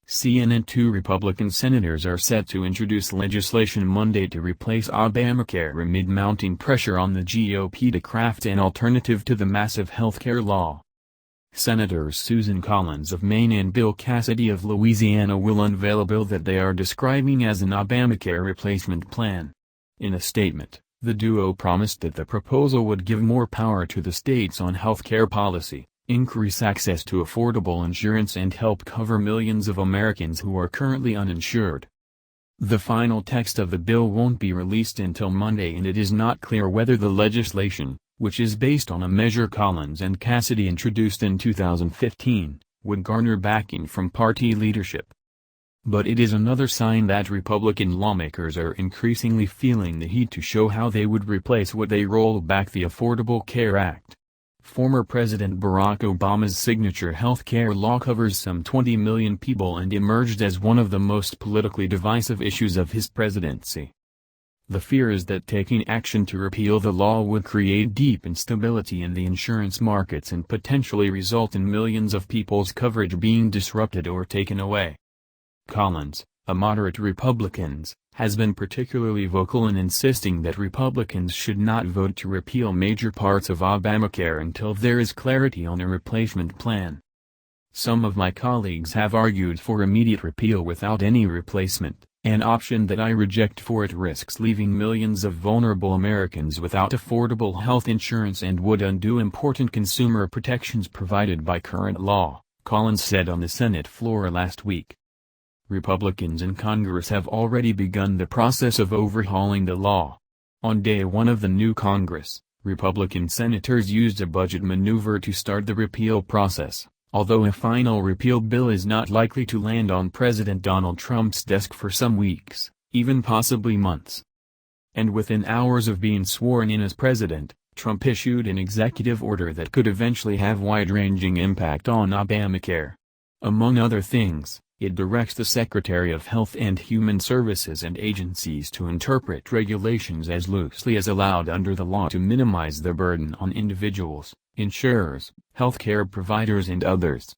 CNN. Two Republican senators are set to introduce legislation Monday to replace Obamacare amid mounting pressure on the GOP to craft an alternative to the massive healthcare law. Senators Susan Collins of Maine and Bill Cassidy of Louisiana will unveil a bill that they are describing as an Obamacare replacement plan. In a statement, the duo promised that the proposal would give more power to the states on healthcare policy, increase access to affordable insurance and help cover millions of Americans who are currently uninsured. The final text of the bill won't be released until Monday, and it is not clear whether the legislation, which is based on a measure Collins and Cassidy introduced in 2015, would garner backing from party leadership. But it is another sign that Republican lawmakers are increasingly feeling the heat to show how they would replace what they rolled back: the Affordable Care Act. Former President Barack Obama's signature health care law covers some 20 million people and emerged as one of the most politically divisive issues of his presidency. The fear is that taking action to repeal the law would create deep instability in the insurance markets and potentially result in millions of people's coverage being disrupted or taken away. Collins, a moderate Republican, has been particularly vocal in insisting that Republicans should not vote to repeal major parts of Obamacare until there is clarity on a replacement plan. Some of my colleagues have argued for immediate repeal without any replacement, an option that I reject, for it risks leaving millions of vulnerable Americans without affordable health insurance and would undo important consumer protections provided by current law, Collins said on the Senate floor last week. Republicans in Congress have already begun the process of overhauling the law. On day one of the new Congress, Republican senators used a budget maneuver to start the repeal process, although a final repeal bill is not likely to land on President Donald Trump's desk for some weeks, even possibly months. And within hours of being sworn in as president, Trump issued an executive order that could eventually have wide-ranging impact on Obamacare. Among other things, it directs the Secretary of Health and Human Services and agencies to interpret regulations as loosely as allowed under the law to minimize the burden on individuals, insurers, healthcare providers and others.